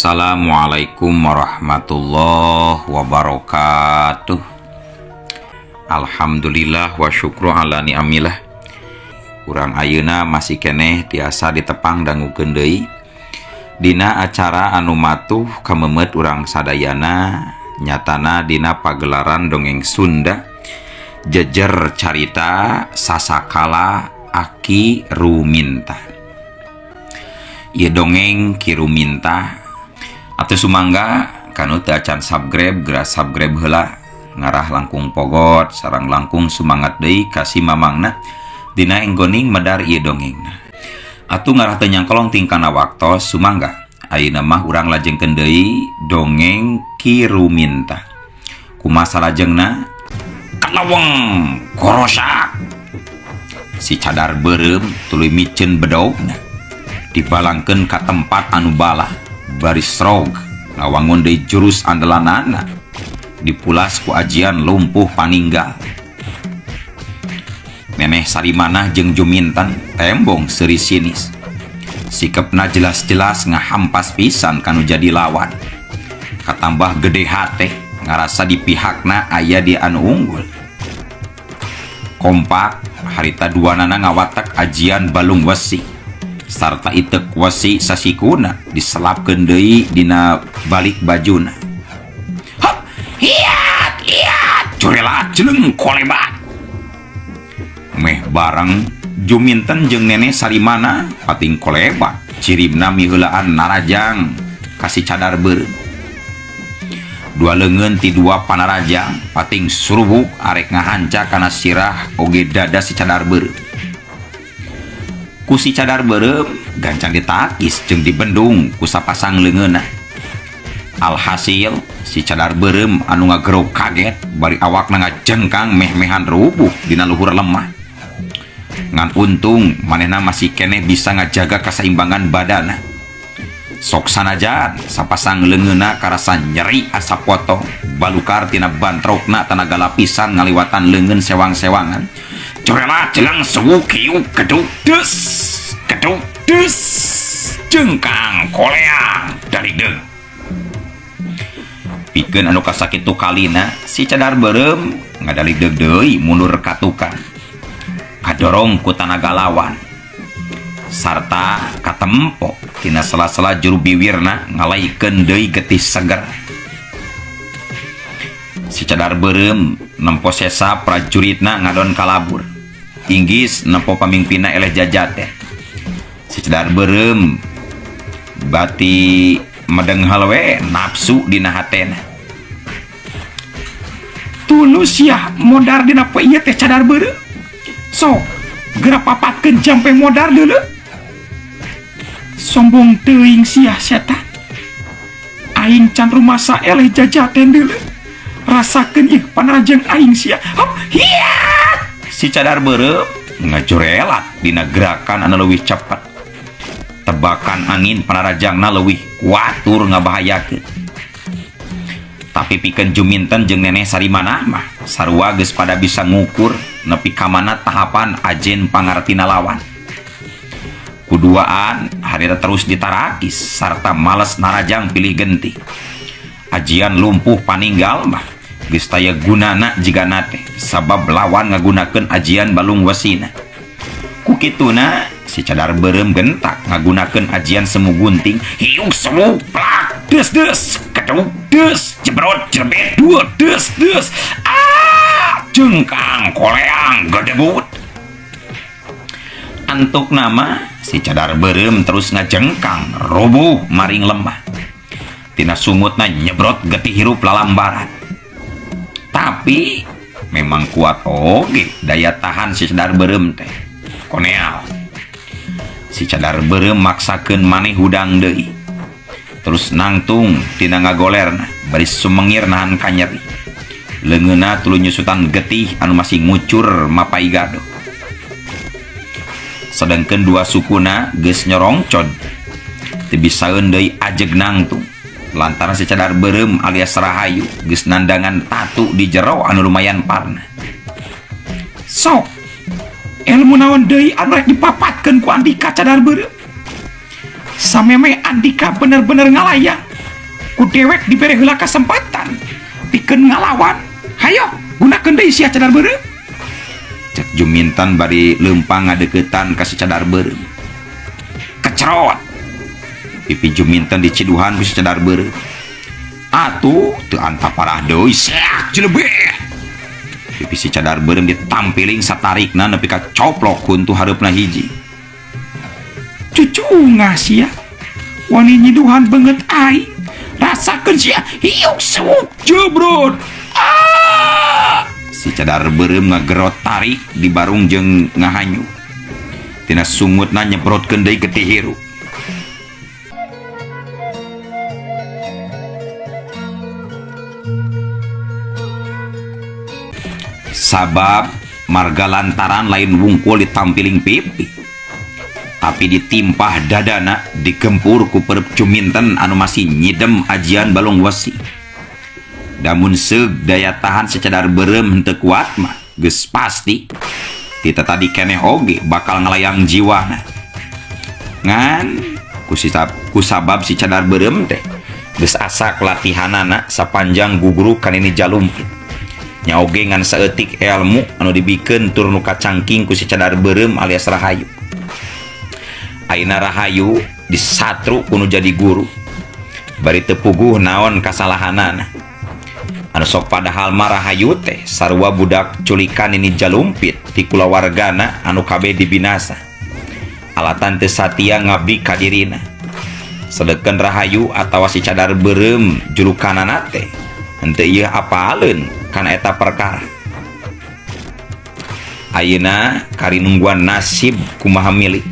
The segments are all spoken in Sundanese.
Assalamualaikum warahmatullahi wabarakatuh. Alhamdulillah wa syukru ala ni'amillah. Urang ayeuna masih keneh tiasa ditepang dangukeun deui dina acara anu matuh kamemet urang sadayana, nyatana dina pagelaran dongeng Sunda jejer carita Sasakala Aki Ruminta. Ieu dongeng Ki Ruminta atuh sumangga kanu teu acan subscribe geura subscribe heula, ngarah langkung pogot sareng langkung sumangat deui ka si mamangna dina enggoning medar ieu dongengna. Atuh ngarah teu nyangkolong tingkana waktos sumangga ayeuna mah urang lajengkeun deui dongeng Ki Ruminta. Kumaha salajengna? Kalaweng korosak. Si cadar beureum tuluy miceun bedogna dibalangkeun ka tempat anu balah baris rog lawangun deui jurus andalanana dipulas ku ajian lumpuh paninggal. Neneh Sarimanah jeung Juminten tembong seuri sinis, sikepna jelas-jelas ngahampas pisan kanu jadi lawan, katambah gede hate ngarasa di pihakna aya di anu unggul. Kompak harita duanana ngawatek ajian balung wesi sarta itek wesi sasikuna diselapkeun deui dina balik bajuna. Hap, hiat curelat jeleng kolebat. Meh bareng Juminten jeung Nenek Sarimana pating kolebat cirimna miheulaan narajang kasih cadar beureum. Dua leungeun ti dua panarajang pating surubuk arek ngahanca kana sirah oge dada si cadar beureum. Ku si cadar beureum gancang ditakis jeung dibendung ku sapasang leungeunna. Alhasil si cadar beureum anu ngagerog kaget bari awakna ngajengkang meh-mehan rubuh dina luhur lemah. Ngan untung manehna masih keneh bisa ngajaga kaseimbangan badana. Sok sanajan sapasang leungeunna karasa nyeri asa potong balukar tina bantrokna tanaga lapisan ngaliwatan leungeun sewang-sewangan. Corelat jelang suwuk hiuk keduk des jengkang koleang dari deung. Pikeun anu kasakitu kalina si cadar beureum ngadalik deug deui mundur katukan kadorong ku tanaga lawan sarta katempo tina sela-sela juru biwirna ngalaikeun deui getih seger. Si cadar beureum nempo sesa prajuritna ngadon kalabur inggis nempo pamingpinna eleh jajate. Si cadar beureum bati medeng halwe nafsu dina hatena. Tulus ya modar dina poe ieu teh cadar beureum. Sok geura papatkeun jampe modar deuleu. Sombong teuing sia setan. Aing can rumasa eleh jajaten deuleu. Rasakeun ieu panajeng aing sia. Hop, hiat. Si cadar beureum ngajorelat dina gerakan anu leuwih cepet. Tebakan angin panarajangna leuwih kuatur ngabahayakeun. Tapi pikeun Juminten jeung Nenek Sarimanah mah sarua geus pada bisa ngukur nepi ka mana tahapan ajen pangartina lawan. Kuduaan harita terus ditarakis sarta males narajang pilih genti. Ajian lumpuh paninggal mah geus taya gunana jigana teh sabab lawan ngagunakeun ajian balung wesina. Ku kituna si cadar beureum gentak ngagunakeun ajian semu gunting hiung semu plak des keduk des jebrot jerbet dua des jengkang koleang gedebut. Antuk nama si cadar beureum terus ngajengkang rubuh maring lemah tina sumutna nyebrot getih hirup lalambaran. Tapi memang kuat oge daya tahan si cadar beureum teh. Koneal si cadar beureum maksakeun maneh hudang deui terus nangtung tina ngagolerna bari sumengir nahan kanyeri. Leungeunna tuluy nyusutan getih anu masih ngucur mapai gado. Sedengkeun dua sukuna geus nyorongcod teu bisaeun deui ajeg nangtung lantaran si cadar beureum alias Rahayu geus nandangan tatu di jero anu lumayan parna. Sok ilmu naon deui anu rek dipapatkeun ku Andika cadar beureum. Sameme Andika bener-bener ngalayang ku dewek dibere heula kesempatan pikeun ngalawan. Hayo gunakeun deui sia cadar beureum. Cek Juminten bari leumpang ngadeukeutan ka si cadar beureum. Kecerot. Pipi Juminten diciduhan ku si cadar beureum. Atuh teu anta parah deui sak jelebeh. Pipi si cadar beureum ditampiling satarikna nepi ka coplok kuntu hareupna hiji. Cucu ngasia wani nyiduhan banget aing. Rasakeun sia hiuk seuk jebrot. Si cadar beureum ngagerot tarik di barung jeung ngahanyu. Tina sungutna nyebrotkeun deui getih hirup. Sabab marga lantaran lain wungkul ditampiling pipi, tapi ditimpah dadana digempur ku perep Juminten anu masih nyidem ajian balung wesi. Damun seug daya tahan secadar beureum henteu kuat mah geus pasti kita tadi keneh oge bakal ngelayang jiwana. Ngan ku sabab si cadar beureum teh geus asa latihanana sapanjang guguruk kan ini jalumpit. Nya oge ngan saeutik ilmu anu dibikeun tur nu kacangking ku si cadar beureum alias Rahayu. Ayeuna Rahayu disatru kuno jadi guru. Bari teu puguh naon kasalahanana. Anu sok padahal mah Rahayu teh sarua budak culikan ini jalumpit ti kulawargana anu kabeh dibinasa. Alatan teu satia ngabdi ka dirina. Sedeken Rahayu atawa si cadar beureum julukanana teh henteu ieu apaleun kana eta perkara. Ayeuna kari nungguan nasib kumaha milik.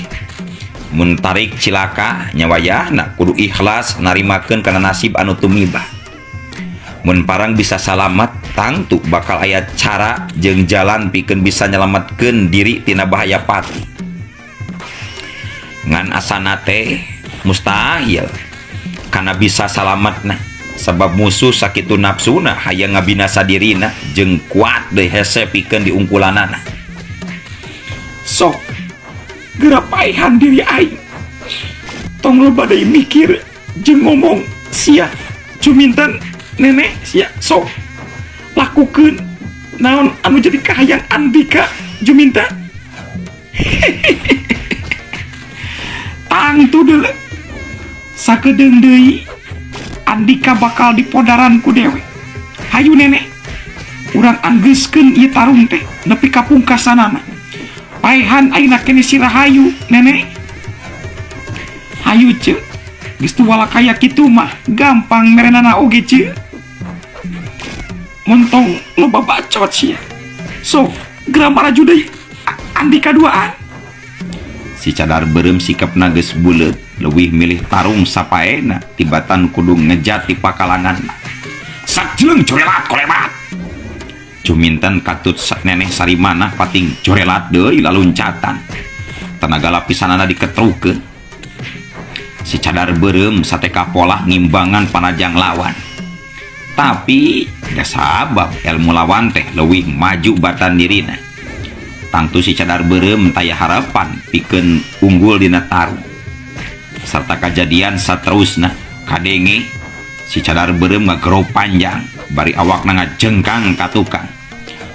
Mun tarik cilaka nyawayahna kudu ikhlas narimakeun kana nasib anu tumibah. Mun parang bisa salamat tangtu bakal aya cara jeung jalan pikeun bisa nyelametkeun diri tina bahaya pati. Ngan asana teh mustahil kana bisa salametna sabab musuh sakitu nafsuna hayang ngabinasa dirina jeung kuat deui hese pikeun diungkulanana. Sok gerapaihan diri aing. Tong loba deui mikir jeung ngomong sia Juminten nenek sia sok lakukeun naon anu jadi kahayang Andika Juminten. Tangtu deuleu sakedeung deui Andika bakal dipodaran ku dewe. Hayu nenek urang anggeuskeun ieu tarung teh nepi ka pungkasanana. Paehan ayeuna keneh si Rahayu nenek. Hayu ceuk geus tu wala kaya kitu mah gampang merenana oge ceuk. Montong loba bacot sia. Sok geura maraju deui Andika duaan. Si cadar beureum sikapna geus buleut, leuwih milih tarung sapaena tibatan kudu ngejat di pakalanganna. Sakjeung corelat kolebat. Juminten katut neneh sarimana pating corelat deui laluncatan. Tenaga lapisanana diketrukeun. Si cadar beureum sateka pola ngimbangan panajang lawan. Tapi da sabab ilmu lawan teh leuwih maju batan dirina. Tangtu si cadar beureum taya harapan pikeun unggul dina tarung. Sarta kajadian saterusna kadenge si cadar beureum ngagero panjang bari awakna ngajengkang ka tukang.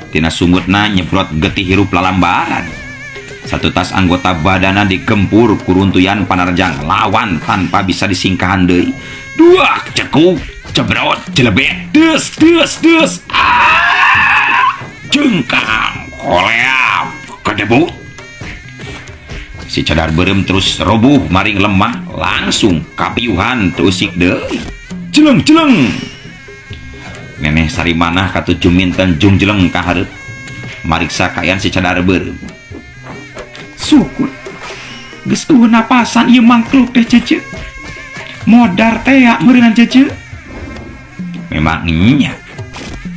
Tina sungutna nyebrot getih hirup lalambaran. Satu tas anggota badana digempur kuruntuyan panarjang lawan tanpa bisa disingkahan deui. Duak cekuk cebrot jelebet des jengkang koleap kedebut. Si cadar beureum terus roboh maring lemah langsung kapiuhan teusik deui. Jeleng neneh sarimanah katut Juminten jung jeleng ka hareup mariksa kaayaan si cadar beureum. Syukur geus eueuh napasan ieu mangkluk teh cece. Modar teh ya meureunan cece. Memang nya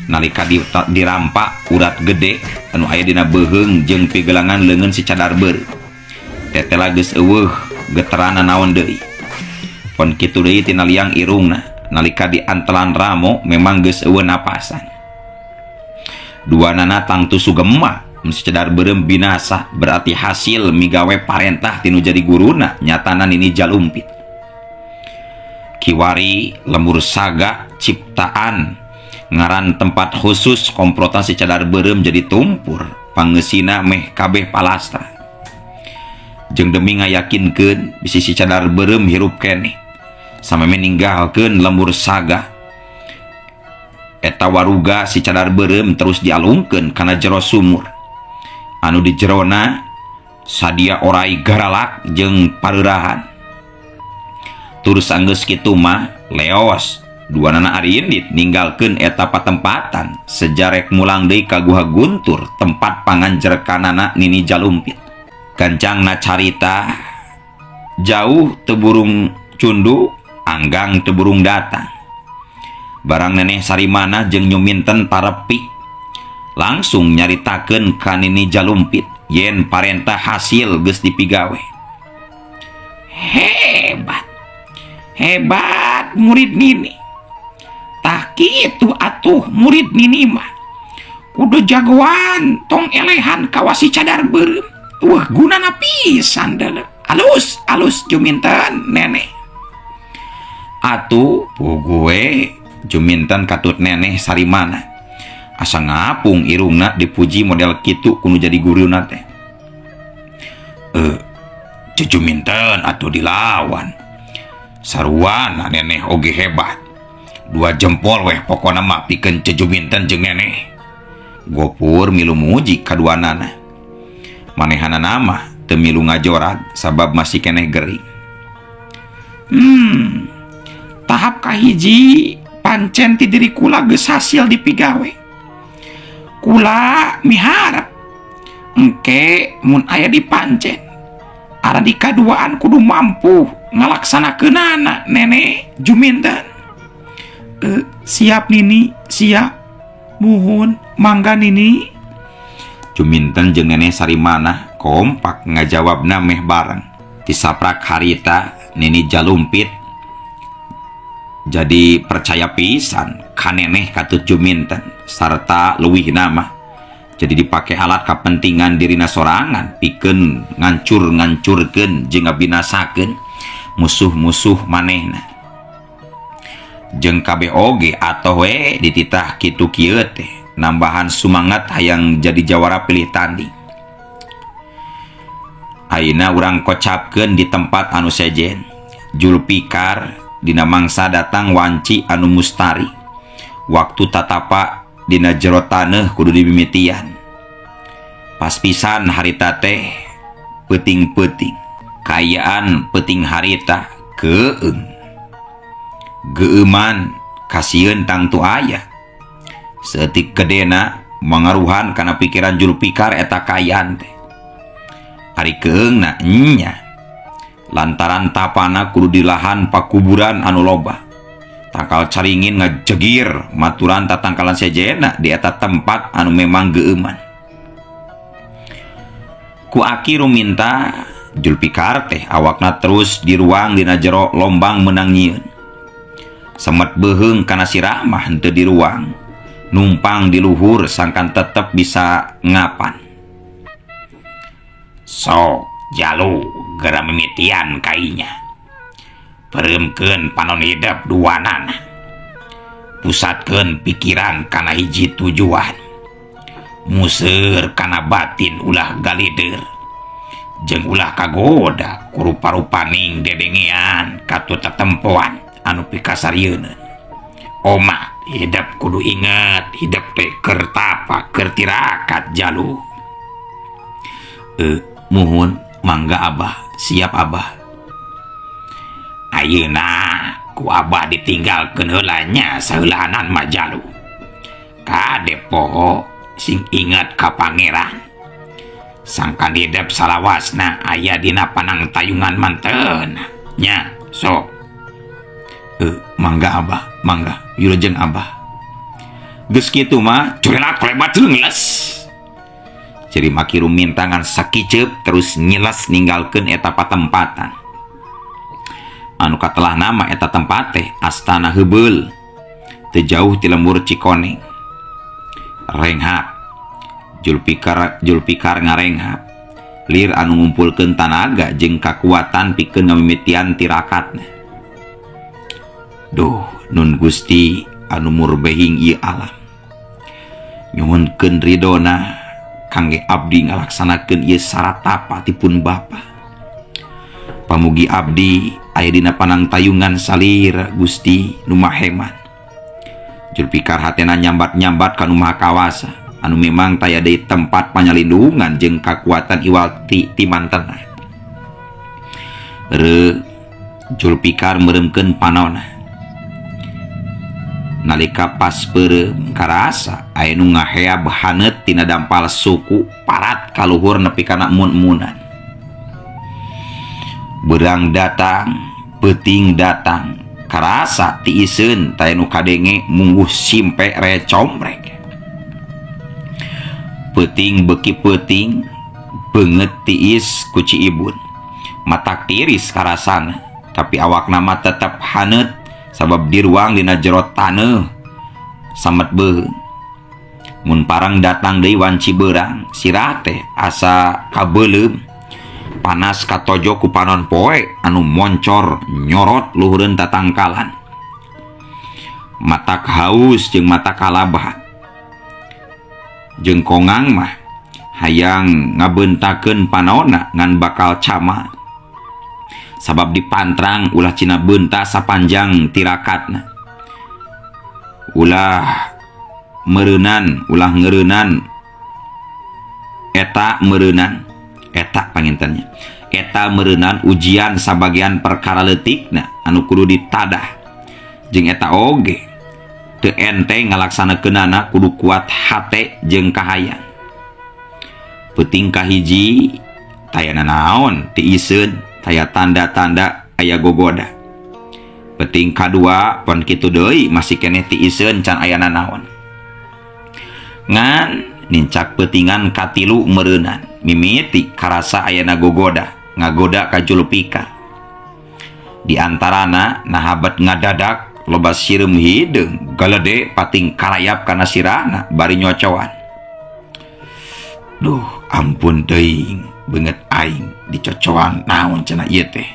nalika dirampak urat gede anu aya dina beuheung jeung pigelangan leungeun si cadar beureum. Tetela geus eueuh geterana naon deui. Pon kitu deui tina liang irungna nalika diantelan ramo memang geus eueuh napasan. Duanana tangtu sugema si cadar beureum binasa berarti hasil migawe parentah tinu jadi guruna nyatanan ini jalumpit. kiwari lembur saga ciptaan ngaran tempat khusus komprotan si cadar beureum jadi tumpur pangeusina meh kabeh palastra jeung demi ngayakinkeun bisi si cadar beureum hirup keneh sameme ninggalkeun lembur saga eta waruga si cadar beureum terus dialungkeun kana jero sumur anu di jerona sadia orai garalak jeung pareurahan. Terus anggeus kitu mah leos duanana ari indit ninggalkeun eta patempatan sejarek mulang deui ka Guha Guntur tempat panganjerkanana Nini Jalumpit. Gancangna carita jauh teu burung cundu anggang teu burung datang. Barang Neneh Sarimana jeung Nyuminten parepi langsung nyaritakeun ka Nini Jalumpit yen parentah hasil geus dipigawe. Hebat murid Nini. Tah kitu atuh murid Nini mah. Kudu jagoan tong elehan kawasi cadar beureum. Wah gunana pisan deuleu. Alus Juminten Neneh. Atuh pugue Juminten katut Neneh Sarimana. Asa ngapung irungna dipuji model kitu kudu jadi guruna teh. Juminten atuh dilawan. Saruana Neneh oge hebat. 2 jempol weh pokona mah pikeun Juminten jeung Neneh. Gopur milu muji kaduanana. Manehanana mah teu milu ngajorag sabab masih keneh gering. Tahap kahiji pancen ti diri kula geus hasil dipigawe. Kula miharap engke mun aya dipancen ara di kaduaan kudu mampu ngalaksanakeunana Neneh Juminten. Siap Nini, siap. Muhun mangga Nini. Juminten jeung Neneh Sarimana kompak ngajawabna meh bareng. Tisaprak harita Nini Jalumpit jadi percaya pisan ka Neneh katut Juminten sarta leuwih nama jadi dipake alat kapentingan dirina sorangan pikeun ngancur-ngancurkeun jeung ngabinasakeun musuh-musuh manehna. Jeung kabeh oge atoh we dititah kitu kieu teh nambahan sumangat hayang jadi jawara pilih tanding. Ayeuna urang kocapkeun di tempat anu sejen Julpikar dina mangsa datang wanci anu mustari waktu tatapa dina jero taneuh kudu dimimitian. Pas pisan harita teh peuting-peuting kayaan peuting harita geuman kasieun tang tu aya seutik gedena mangaruhan kana pikiran Julpikar eta kayaan teh ari keungna nya lantaran tapana kudu di lahan pakuburan anu loba tangkal caringin ngajegir maturan tatangkalan sejena di eta tempat anu memang geuman. Ku aki ruminta Julpikar teh awakna terus di ruang dina jero lombang meunang nyieun. Semet beheung kana sirah mah henteu di ruang numpang di luhur sangkan tetep bisa ngapan. Sok Jalu gera mimitian kainya. Pereumkeun panon hidup duanana. Pusatkeun pikiran kana hiji tujuan. Museur kana batin ulah galideur. Jeung ulah kagoda ku rupa-rupaning dedengean katut tetempoan anu pikasarieun. Oma hidup kudu inget hidup teh keur tapa keur tirakat Jalu. Muhun mangga Abah, siap Abah. Ayeuna ku Abah ditinggalkeun heula nya saheulahanan mah Jalu. Kade poho sing inget ka pangeran. Sangkan hidup salawasna aya dina panang tayungan manten. Nya, sok. Mangga Abah, mangga. Wilujeng Abah. Geus kitu mah curelat klebat leungles. Jadi maki rumintangan sakicep terus nyilas ninggalkeun eta patempatan. Anu katelah nama eta tempat teh Astana Heubeul. Teu jauh ti lembur Cikoneng. Renghap. Julpikar ngarenghap. Lir anu ngumpulkeun tanaga jeung kakuatan pikeun ngamimitian tirakatna. Duh Nun Gusti anu murbehing ieu alam, nyuhunkeun ridona kangge abdi ngalaksanakeun ieu saratapa tipun Bapa. Pamugi abdi aya dina panangtayungan salir Gusti nu maheman. Julpikar hatena nyambat-nyambat ka nu maha kawasa anu memang taya deui tempat panyalindungan jeung kakuatan iwal ti mantenna. Julpikar meuremkeun panaonna. Nalika pas peureum karasa aya nu ngaheab haneut tina dampal suku parat kaluhur nepi kana mun-munan. Beurang datang, peuting datang, karasa tiiseun taya nu kadenge mungguh simpe recomrek. Peuting beuki peuting, beungeut tiis ku Ciibun. Matak tiris karasana, tapi awakna mah tetep haneut sabab di ruang dina jero taneuh samet beuheung. Mun parang datang deui wanci beurang, sirah teh asa kabeulem panas katojo ku panon poe anu moncor nyorot luhureun tatangkalan. Matak haus jeung mata kalabahan. Jeung kongang mah hayang ngabeuntakeun panaonna ngan bakal cama. Sabab dipantrang ulah cina beunta sapanjang tirakatna. Ulah meureunan, ulah ngeureunnan. Eta meureunan, eta pangintennya. Eta meureunan ujian sabagian perkara leutikna anu kudu ditadah. Jeung eta oge teu enteng ngalaksanakeunana kudu kuat hate jeung kahayang. Peuting kahiji tayana naon tiiseun taya tanda-tanda aya gogoda. Peuting kadua pon kitu deui masih keneh tiiseun can ayana naon. Ngan nincak peutingan katilu meureunan mimiti karasa ayana gogoda ngagoda ka Julpikar. Di antarana nahabat ngadadak loba sireum hideung galede pating karayap kana sirahna bari nyocoan. Duh ampun teuing beungeut aing dicocoan naon cenah ieu teh.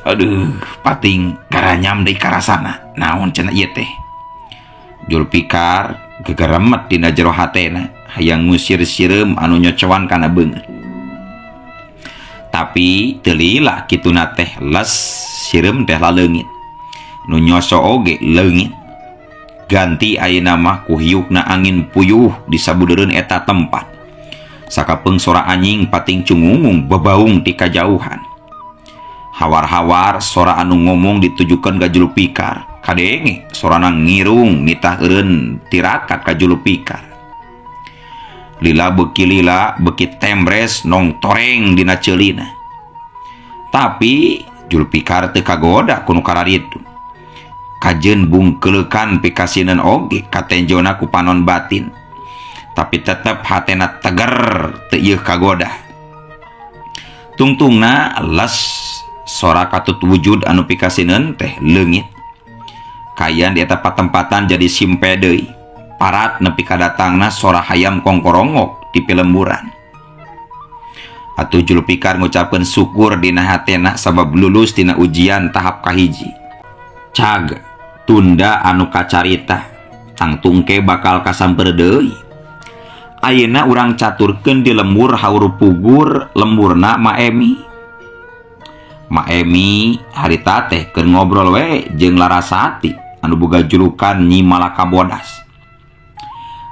Aduh pating garanyam deui karasana naon cenah ieu teh. Julpikar gegeremet dina jero hatena hayang ngusir sireum anu nyocoan kana beungeut. Tapi teu lila kituna teh les sireum teh laleungit. Nu nyoso oge leungit. Ganti ayeuna mah ku hiukna angin puyuh di sabudereun eta tempat. Sakapeung sora anjing pating cungungung bebaung ti kajauhan. Hawar-hawar sora anu ngomong ditujukeun ka Julpikar. Kadenge sorana ngirung nitah eureun tirakat ka Julpikar. Lila beuki tembres nong toreng dina ceulina. Tapi Julpikar teu kagoda ku nu kararitu. Kajeun bungkeleukan pikasineun oge katenjona ku panon batin. Tapi tetep hatena teger teu ieu kagoda. Tungtungna les sora katut wujud anu pikasineun teh leungit. Kayan di eta patempatan jadi simpe deui. Parat nepi ka datangna sora hayam kongkorongok di pelemburan. Atuh Julpikar ngucapkeun syukur dina hatena sabab lulus dina ujian tahap kahiji. Cag tunda anu kacarita tangtungke bakal kasamper deui. Ayeuna urang caturkeun di lembur haur pugur lemburna Maemi. Maemi harita teh keur ngobrol we jeung Larasati anu boga julukan Nyi Malaka Bodas.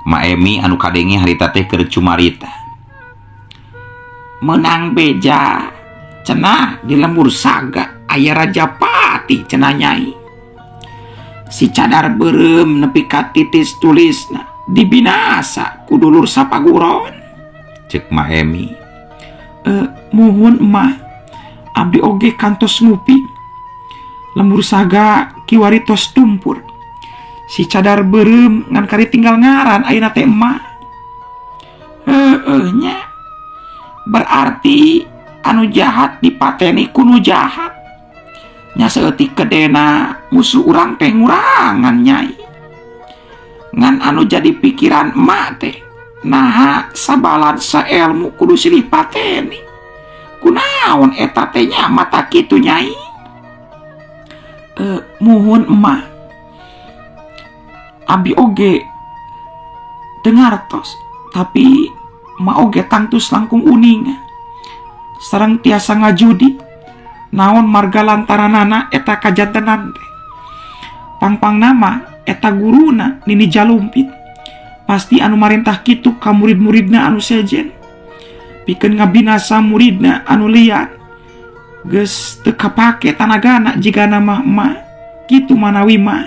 Maemi anu kadenge harita teh keur cumarita. Menang beja cenah di lembur saga aya Rajapati cenah Nyai. Si cadar beureum nepi ka titis tulisna dibinasa ku dulur sapaguron. Cek Maemi. Muhun emah, abdi oge kantos ngupi. Lembur saga kiwari tos tumpur. Si cadar beureum ngan kari tinggal ngaran ayeuna teh emah. Nya. Berarti anu jahat dipateni kuno jahat. Nya saeutik kedena musuh urang teh ngurangan Nyai. Ngan anu jadi pikiran emak teh naha sabalad saelmu kudu silih pateni. Kunaon eta teh nya mata kitu Nyai? Muhun emak, abi oge dengartos, tapi ma oge tangtus langkung uning sareng tiasa ngajudi naon marga lantaranana eta kajantenan teh. Pangpang nama eta guruna Nini Jalumpit pasti anu marintah kitu ka murid-muridna anu sejen, pikeun ngabinasa muridna anu liar geus teu kapake tanagana jika nama emak kitu manawi mah.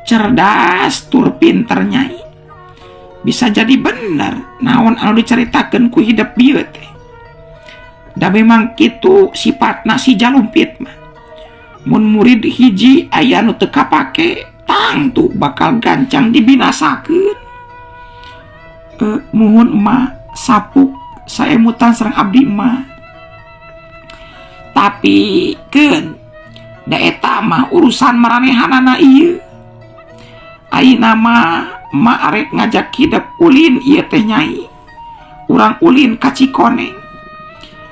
Cerdas tur pinter nyai, bisa jadi bener naon anu diceritakeun ku hidup bieu teh. Da memang kitu sifatna si Jalumpit mah. Mun murid hiji aya anu teu kapake, tangtu bakal gancang dibinasakeun. Muhun emak sapuk saemutan sareng abdi emak. Tapi keun da eta mah urusan maranehanana ieu. Ayeuna mah emak arek ngajak hidup ulin ieu teh nyai. Urang ulin ka Cikoneng.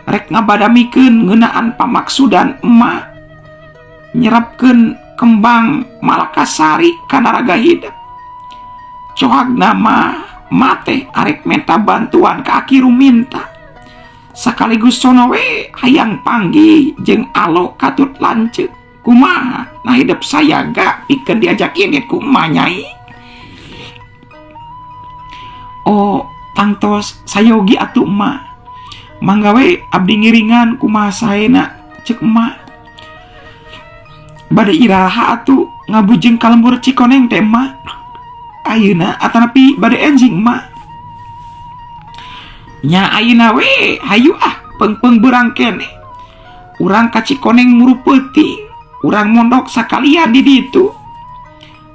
Rek ngabadamikeun ngeunaan pamaksudan emak nyerapkeun kembang Malakasari kana raga hidup. Coagna mah mate arek menta bantuan ka Aki Ruminta. Sakaligus sono we hayang panggih jeung alo katut lanceuk. Kumaha nah hidup saya gak pikeun diajak ini kumaha nyai? Oh, tangtos sayogi atuh emak. Mangga we abdi ngiringan kumaha saena ceuk emak. Bade iraha atuh ngabujeng ka lembur Cikoneng teh emak. Ayeuna atanapi bade enjing emak. Nya ayeuna we hayu peung-peung beurang keneh. Urang ka Cikoneng muru peuting, urang mondok sakalian di ditu.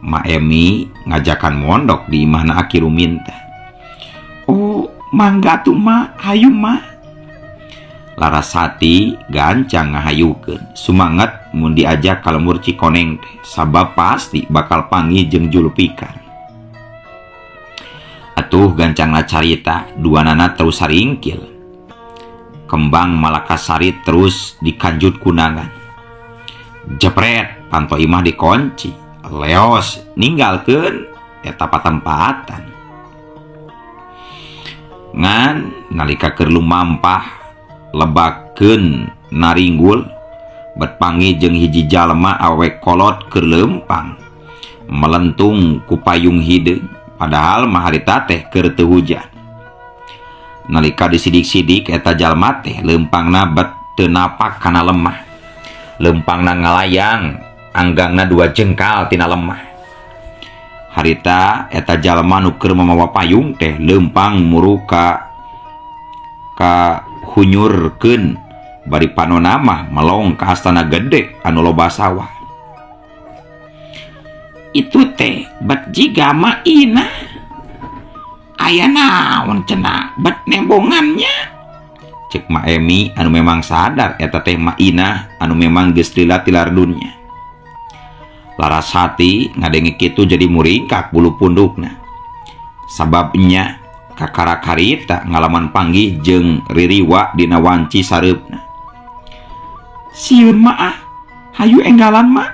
Ma Emi ngajakan mondok di imahna Aki Ruminta. Oh, mangga tuh mak, hayu mak. Larasati gancang ngahayukeun, sumanget mun diajak ka lembur Cikoneng teh, sabab pasti bakal panggih jeung Julpikan. Atuh gancangna carita, duanana terus saringkil. Kembang Malakasari terus dikanjut kunangan. Jepret, panto imah dikunci. Leos ninggalkeun eta patempatan. Ngan nalika keur lumampah lebakeun naringgul bet panggih jeung hiji jalma awe kolot keur leumpang melentung ku payung hideung. Padahal mah harita teh keur teu hujan. Nalika disidik-sidik eta jalma teh leumpangna bet teu napak kana lemah. Leumpangna ngalayang, anggangna 2 jengkal tina lemah. Harita eta jalma nu keur mamawa payung teh leumpang muru ka hunyurkeun bari panonna mah melong ka astana gede anu loba sawah. Itu teh bet jiga maina aya naon cenah bet nembongannya, cek Ma Emi anu memang sadar eta teh maina anu memang geus lila tilar dunya. Larasati ngadenge kitu jadi muringkak bulu pundukna, sababnya kakara-karita ngalaman panggih jeung ririwa dina wanci sareupna. Sieun mah hayu enggalan mah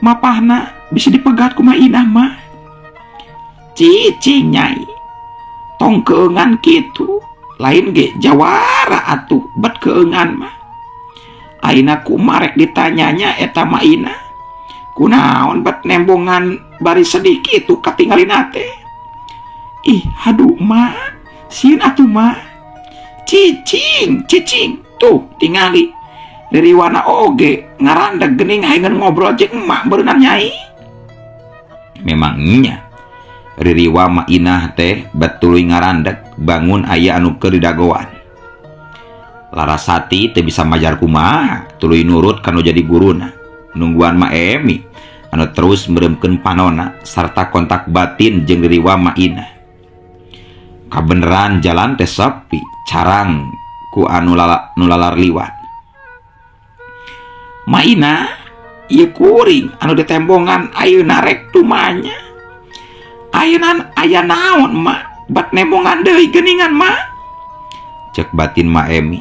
mapahna bisa dipegat ku mainah mah. Cicing nyai, tong keungan kitu lain ge jawara atuh bet keungan mah. Aina kumarek ditanyanya eta maina kunaon bet nembongan bari sedikit tuh katinggalin ate. Ih haduh mah sieun atuh mah. Cicing tuh tingali dari warna oge ngarandeg geuning hayeun ngobrol jeung emak beunang nyai. Memangnya ririwa ma inah teh betuluy ngarandeg bangun aya anu keur didagoan. Larasati teu bisa majar kumaha tuluy nurut kanu jadi guruna. Nungguan Ma Emi anu terus meuremkeun panonna sarta kontak batin jeung ririwa ma inah. Kabeneran jalan teh sepi carang ku anu lalar liwat. Ma inah ieu kuring anu ditembongan ayeuna rek tumanya. Ayeuna aya naon mak bat nembongan deui geuningan mak, cek batin Ma Emi.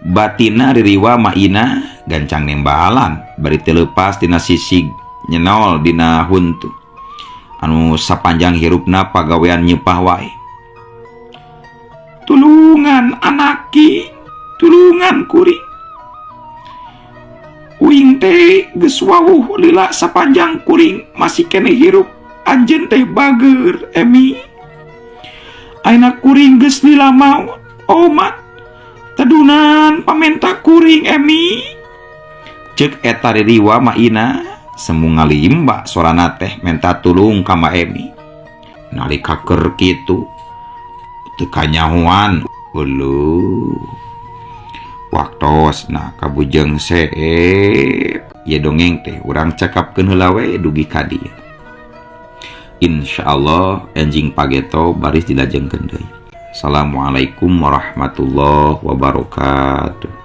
batina ririwa maina gancang nembalan bari telepas tina sisig nyenol dina huntu anu sapanjang hirupna pagawean nyepah wae. Tulungan anaki, tulungan kuring. Uing teh geus wawuh lila sapanjang kuring masih kene hirup anjeun teh bager emi. Ayeuna kuring geus lila maut, omat. Tedunan pamenta kuring emi. Ceuk eta ririwa maina semu ngalimba sorana teh menta tulung ka Ma Emi. Nalika keur kitu teu kanyahoan uluh. Waktosna kabujeng seep. Ieu dongeng teh urang cakapkeun heula we dugi ka dieu. Insyaallah enjing pageto baris dilajengkeun deui. Assalamualaikum warahmatullahi wabarakatuh.